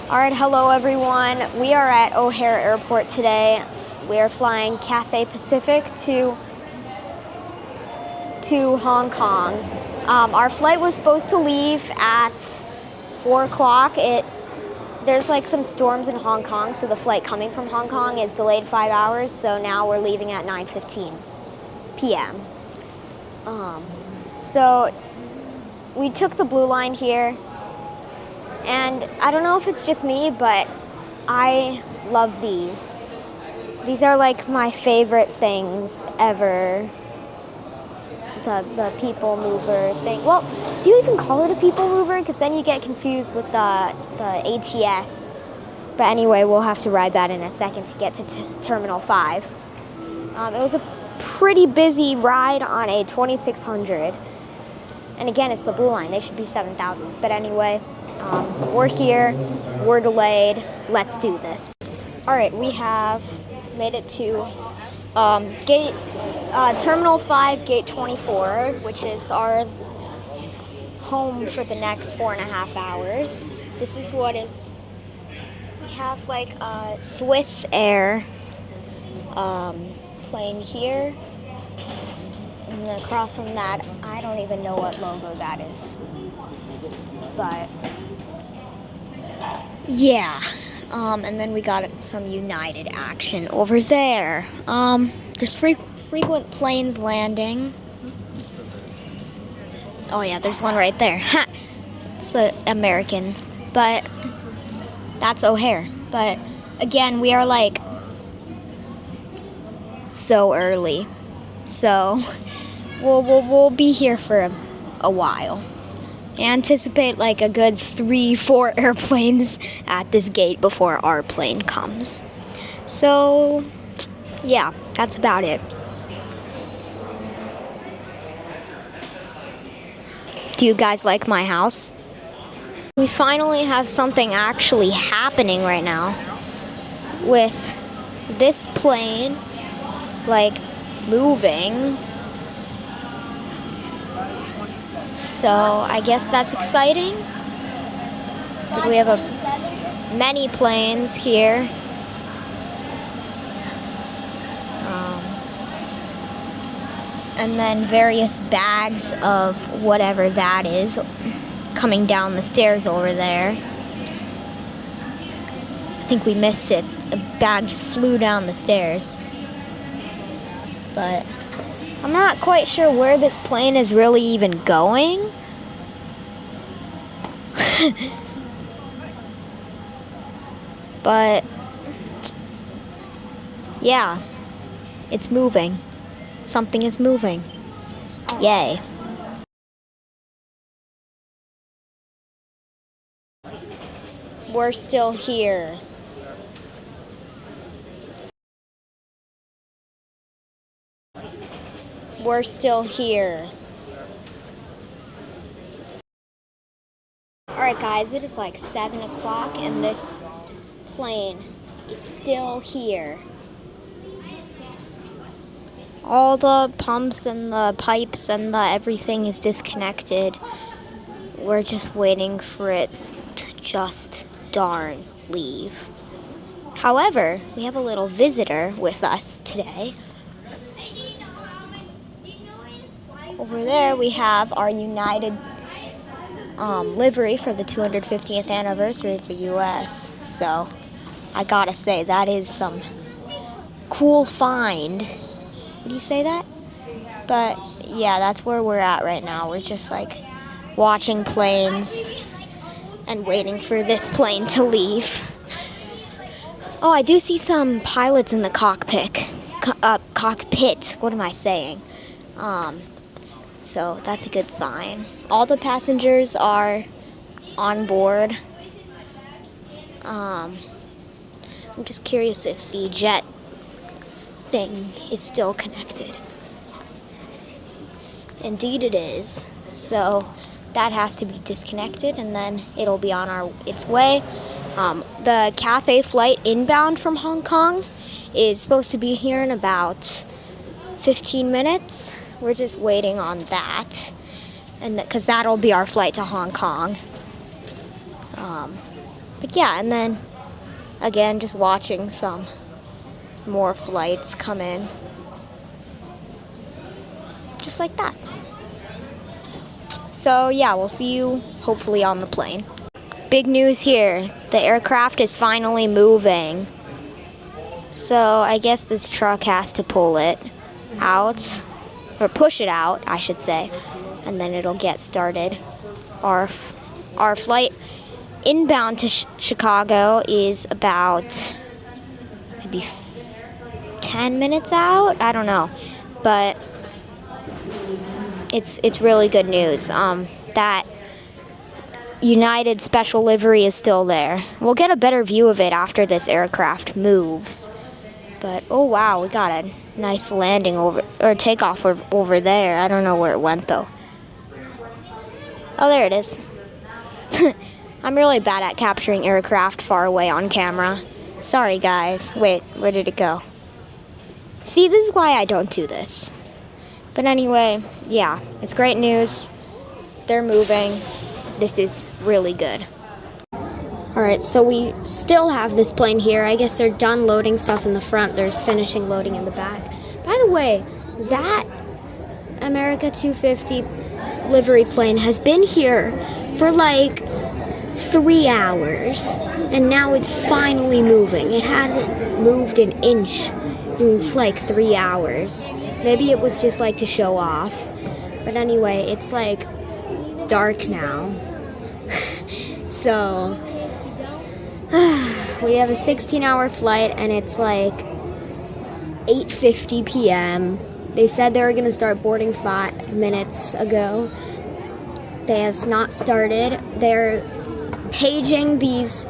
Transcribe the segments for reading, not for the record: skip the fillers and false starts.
All right, hello everyone. We are at O'Hare Airport today. We are flying Cathay Pacific to Hong Kong. Our flight was supposed to leave at 4 o'clock. There's like some storms in Hong Kong, so the flight coming from Hong Kong is delayed 5 hours, so now we're leaving at 9:15 p.m. So we took the blue line here, and I don't know if it's just me, but I love these. These are like my favorite things ever. The people mover thing. Well, do you even call it a people mover? Because then you get confused with the ATS. But anyway, we'll have to ride that in a second to get to Terminal 5. It was a pretty busy ride on a 2600. And again, it's the blue line. They should be 7000s. But anyway, we're here. We're delayed. Let's do this. All right, we have made it to Terminal 5, Gate 24, which is our home for the next 4.5 hours. This is what is. We have like a Swiss Air plane here. And across from that, I don't even know what logo that is. But yeah. And then we got some United action over there. There's frequent planes landing. Oh yeah, there's one right there. Ha! It's American, but that's O'Hare. But again, we are like so early, so we'll be here for a while. Anticipate like a good 3-4 airplanes at this gate before our plane comes. So yeah, that's about it. Do you guys like my house? We finally have something actually happening right now with this plane like moving. So I guess that's exciting. We have many planes here. And then various bags of whatever that is coming down the stairs over there. I think we missed it. A bag just flew down the stairs. But I'm not quite sure where this plane is really even going. But yeah, it's moving. Something is moving. Yay. We're still here. We're still here. Alright guys, it is like 7 o'clock and this plane is still here. All the pumps and the pipes and the everything is disconnected. We're just waiting for it to just darn leave. However, we have a little visitor with us today. Over there we have our United livery for the 250th anniversary of the U.S. So I gotta say, that is some cool find. Would you say that? But yeah, that's where we're at right now. We're just like watching planes and waiting for this plane to leave. Oh, I do see some pilots in the cockpit. Cockpit. What am I saying? So that's a good sign. All the passengers are on board. I'm just curious if the jet thing is still connected. Indeed it is. So that has to be disconnected and then it'll be on its way. The Cathay flight inbound from Hong Kong is supposed to be here in about 15 minutes. We're just waiting on that, and because that'll be our flight to Hong Kong. But yeah, and then again, just watching some more flights come in. Just like that. So yeah, we'll see you hopefully on the plane. Big news here. The aircraft is finally moving. So I guess this truck has to pull it out, or push it out, I should say, and then it'll get started. Our flight inbound to Chicago is about maybe 10 minutes out. I don't know, but it's really good news. That United special livery is still there. We'll get a better view of it after this aircraft moves. But oh wow, we got a nice landing takeoff over there. I don't know where it went though. Oh, there it is. I'm really bad at capturing aircraft far away on camera. Sorry guys. Wait, where did it go? See, this is why I don't do this. But anyway, yeah, it's great news. They're moving. This is really good. Alright, so we still have this plane here. I guess they're done loading stuff in the front. They're finishing loading in the back. By the way, that America 250 livery plane has been here for like 3 hours. And now it's finally moving. It hasn't moved an inch in like 3 hours. Maybe it was just like to show off. But anyway, it's like dark now. So we have a 16-hour flight and it's like 8:50 p.m. They said they were going to start boarding 5 minutes ago. They have not started. They're paging these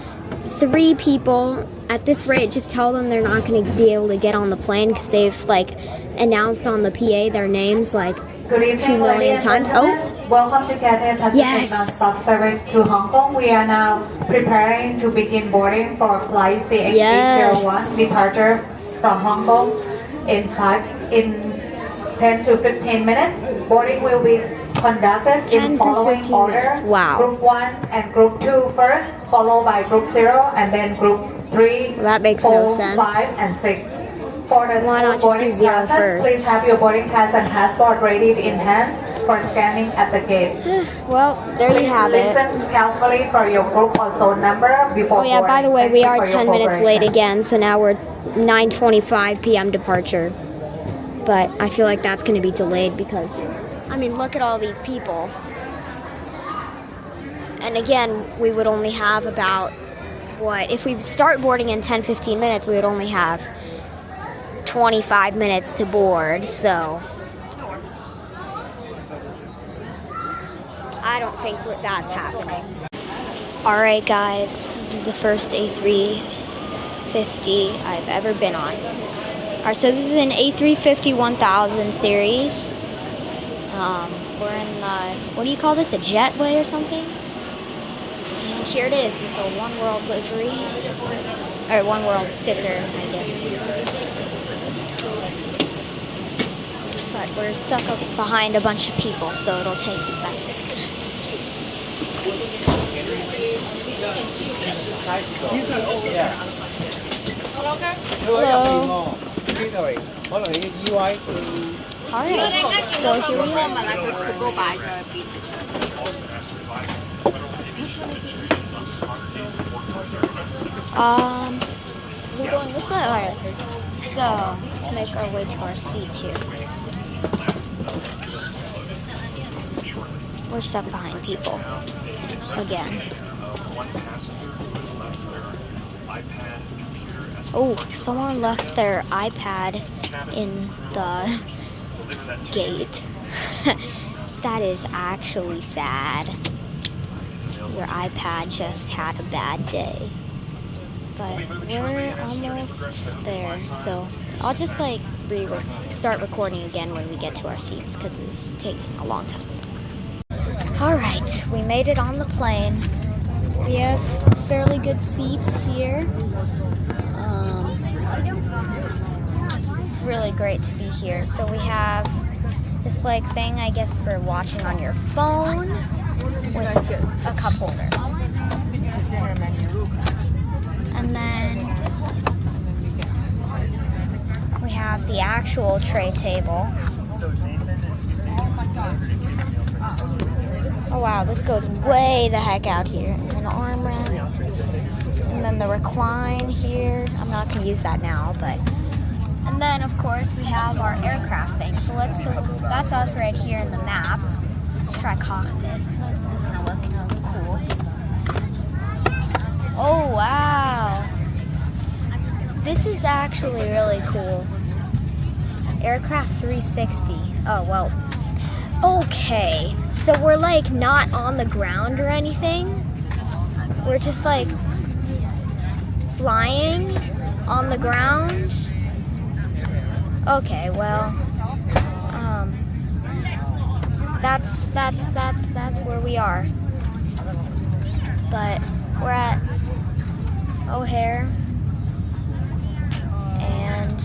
3 people. At this rate, just tell them they're not going to be able to get on the plane because they've like announced on the PA their names like 2 million times. Oh, welcome to Cathay Pacific non-stop service to Hong Kong. We are now preparing to begin boarding for flight CH801 departure from Hong Kong in 10 to 15 minutes. Boarding will be conducted in following order. Wow. Group 1 and Group 2 first, followed by Group 0 and then Group 3, well, that makes 4, no sense. 5, and 6. For the Why not just do 0 process, first? please have your boarding pass and passport ready in hand for scanning at the gate. Well, there you have it. Listen carefully for your group or zone number before Oh yeah, by the way, boarding. we Thank you are for your 10 minutes late cooperation. again, so now we're 9:25 p.m. departure. But I feel like that's going to be delayed because, I mean, look at all these people. And again, we would only have about, what, if we start boarding in 10-15 minutes, we would only have 25 minutes to board, so I don't think that's happening. Alright guys, this is the first A350 I've ever been on. Alright, so this is an A350 1000 series. We're in the, what do you call this, a jetway or something? And here it is with the One World livery, or One World sticker, I guess. But we're stuck up behind a bunch of people, so it'll take a second. Hello. Alright, so here we are. We're going this way? Alright. So, let's make our way to our seats here. We're stuck behind people. Again. Oh, someone left their iPad in the gate. That is actually sad. Your iPad just had a bad day. But we're almost there, so I'll just like start recording again when we get to our seats because it's taking a long time. Alright, we made it on the plane. We have fairly good seats here. It's really great to be here. So we have this like thing, I guess, for watching on your phone with a cup holder. This is the dinner menu. the actual tray table. Oh wow, this goes way the heck out here. And then armrest. And then the recline here. I'm not going to use that now, but... And then, of course, we have our aircraft thing. So that's us right here in the map. Let's try cockpit. It's going to look cool. Oh, wow. This is actually really cool. Aircraft 360. Oh, well. Okay. So we're like not on the ground or anything. We're just like flying on the ground. Okay, well, that's where we are. But we're at O'Hare, and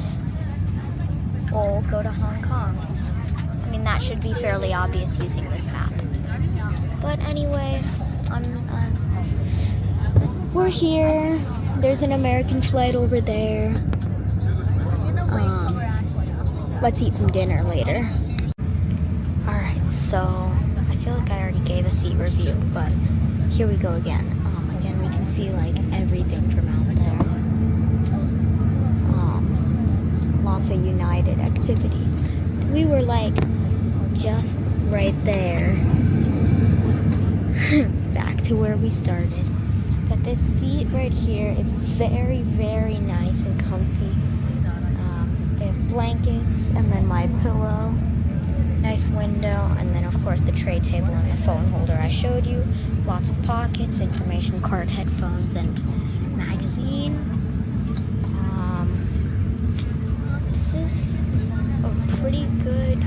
we'll go to Hong Kong. I mean, that should be fairly obvious using this map. But anyway, we're here. There's an American flight over there. Let's eat some dinner later. Alright, so I feel like I already gave a seat review, but here we go again. Again, we can see like everything from out there. Lots of United activity. We were like just right there. Back to where we started. But this seat right here is very, very nice and comfy. They have blankets, and then my pillow, nice window, and then of course the tray table and the phone holder I showed you. Lots of pockets, information card, headphones, and magazine. This is a pretty good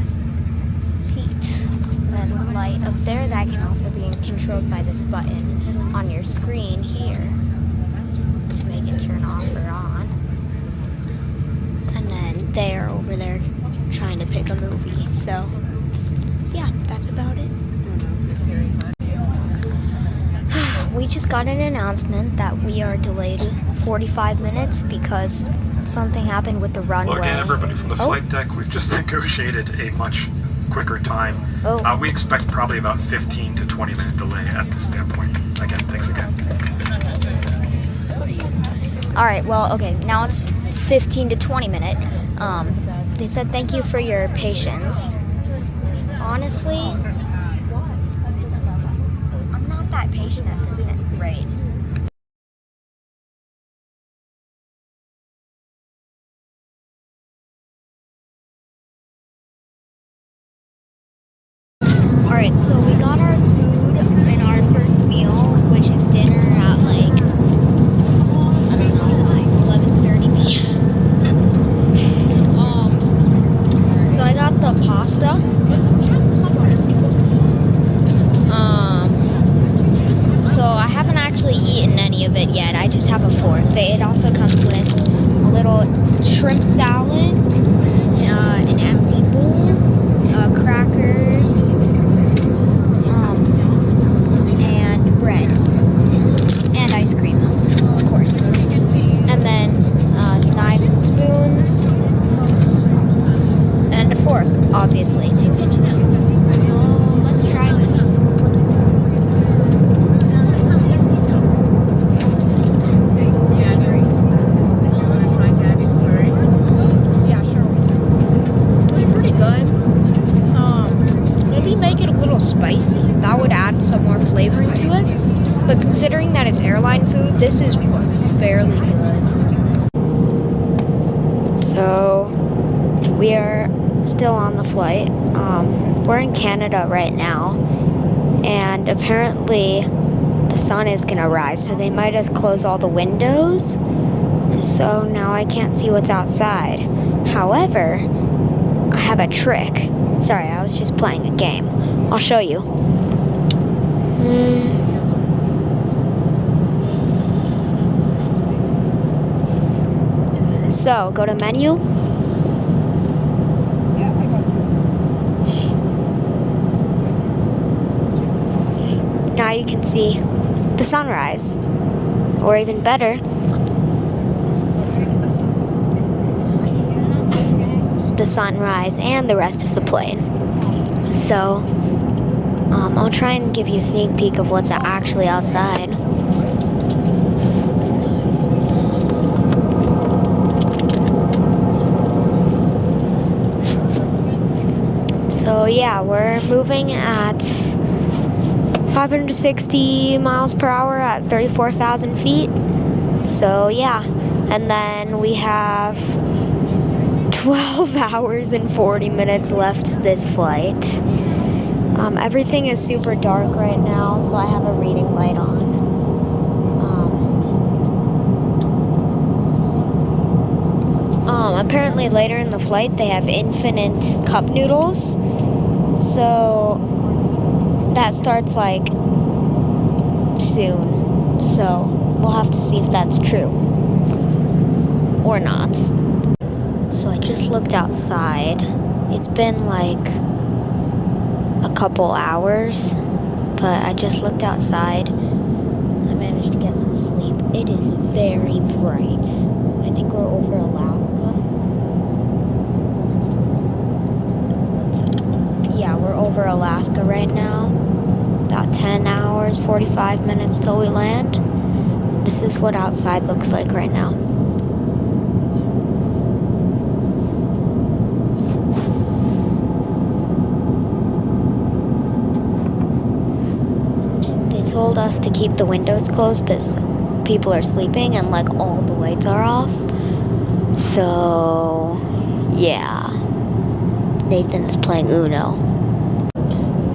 seat. And then the light up there, that can also be controlled by this button on your screen here to make it turn off or on. They're over there trying to pick a movie. So, yeah, that's about it. We just got an announcement that we are delayed 45 minutes because something happened with the runway. Well, again, everybody from the flight deck, we've just negotiated a much quicker time. We expect probably about 15 to 20 minute delay at this standpoint. Again, thanks again. Alright, well, okay, now it's 15 to 20 minute. They said thank you for your patience. Honestly, I'm not that patient at this rate. Alright, so we got our food in our first meal, which is dinner at like, I don't know, like 11:30 p.m. So I got the pasta. So I haven't actually eaten any of it yet. I just have a fork. It also comes with a little shrimp salad, an empty bowl, crackers, and bread, and ice cream, of course. And then knives and spoons, and a fork, obviously. So let's try this. Yeah, sure. It's pretty good. Maybe make it a little spicy. That would add some more flavoring to it. But considering that it's airline food, this is fairly good. So we are still on the flight. We're in Canada right now, and apparently the sun is gonna rise, so they might just close all the windows. So now I can't see what's outside. However, I have a trick. Sorry, I was just playing a game. I'll show you. So, go to menu. Yeah, I got you. Now you can see the sunrise. Or even better, the sunrise and the rest of the plane. So I'll try and give you a sneak peek of what's actually outside. So yeah, we're moving at 560 miles per hour at 34,000 feet. So yeah, and then we have 12 hours and 40 minutes left of this flight. Everything is super dark right now, so I have a reading light on. Apparently later in the flight they have infinite cup noodles, so that starts like soon. So we'll have to see if that's true or not. So I just looked outside. It's been like a couple hours, but I just looked outside. I managed to get some sleep. It is very bright. I think we're over Alaska. Yeah, we're over Alaska right now. About 10 hours, 45 minutes till we land. This is what outside looks like right now. They told us to keep the windows closed because people are sleeping and like all the lights are off. So yeah, Nathan is playing Uno.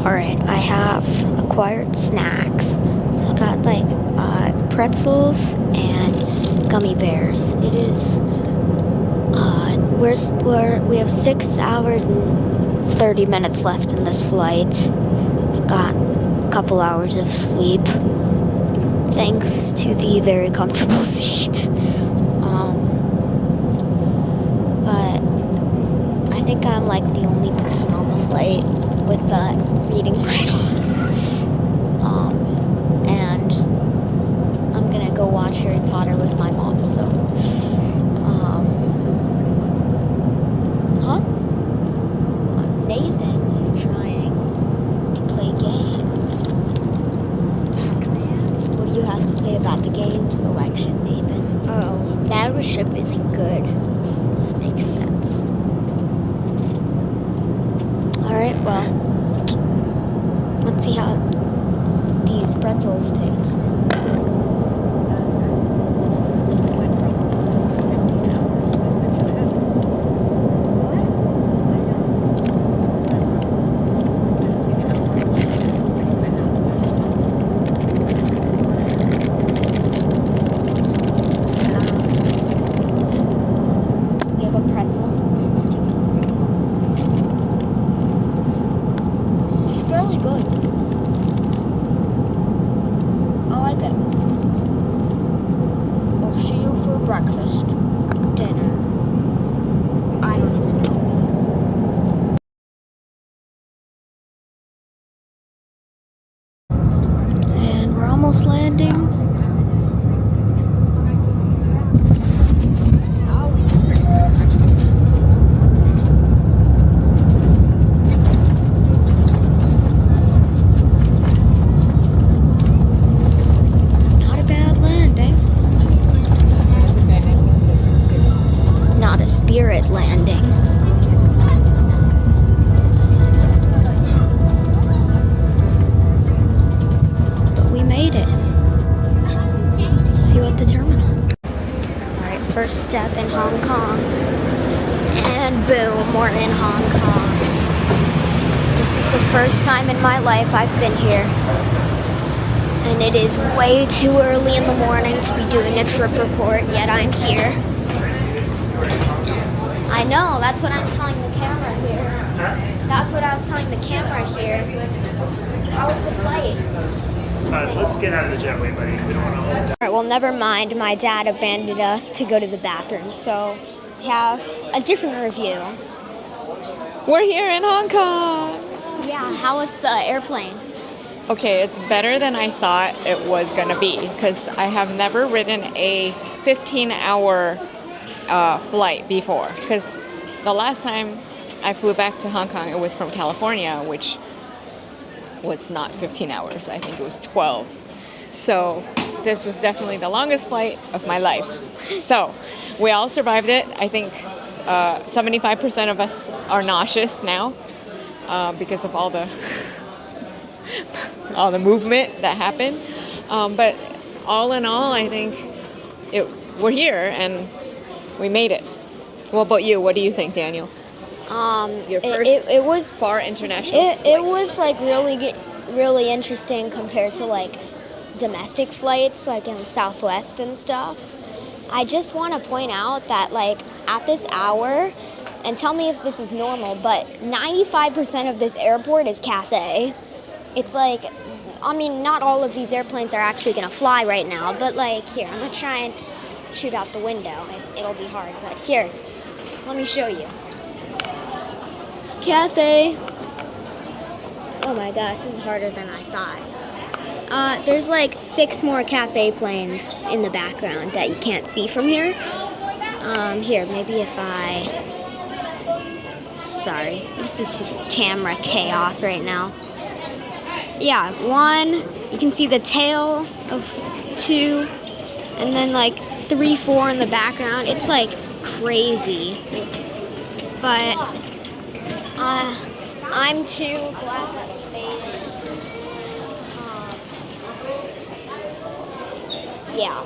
Alright, I have acquired snacks. So I got like pretzels and gummy bears. It is we have 6 hours and 30 minutes left in this flight. Got a couple hours of sleep thanks to the very comfortable seat. But I think I'm like the only person on the flight with that reading light on. And I'm gonna go watch Harry Potter with my mom, so Nathan is trying to play games. Pac-Man. What do you have to say about the game selection, Nathan? Oh, Battleship isn't good. This makes sense. Alright, well, let's see how these pretzels taste. We have a pretzel. It's fairly good. I like it. I'll see you for breakfast, dinner, ice and milk. And we're almost landing. Not a bad landing. Not a Spirit landing. But we made it. See you at the terminal. Alright, first step in Hong Kong. And boom, we're in Hong Kong. This is the first time in my life I've been here. And it is way too early in the morning to be doing a trip report, yet I'm here. I know, that's what I'm telling the camera here. That's what I was telling the camera here. How was the flight? Let's get out of the jetway, buddy. We don't want to hold it. Alright, well, never mind. My dad abandoned us to go to the bathroom, so we have a different review. We're here in Hong Kong. Yeah, how was the airplane? Okay, it's better than I thought it was going to be because I have never ridden a 15-hour flight before because the last time I flew back to Hong Kong, it was from California, which was not 15 hours. I think it was 12. So this was definitely the longest flight of my life. So we all survived it. I think 75% of us are nauseous now because of all the all the movement that happened. But all in all, I think we're here and we made it. What about you? What do you think, Daniel? Your first it was far international flight. It was like really interesting compared to like domestic flights like in Southwest and stuff. I just want to point out that like at this hour, and tell me if this is normal, but 95% of this airport is Cathay. It's like, I mean, not all of these airplanes are actually going to fly right now, but like here, I'm going to try and shoot out the window. It'll be hard, but here, let me show you. Cathay. Oh my gosh, this is harder than I thought. There's like 6 more Cathay planes in the background that you can't see from here. Here, maybe if sorry, this is just camera chaos right now. Yeah, 1, you can see the tail of 2, and then like 3, 4 in the background. It's like crazy. But I'm too glad that we made it. Yeah.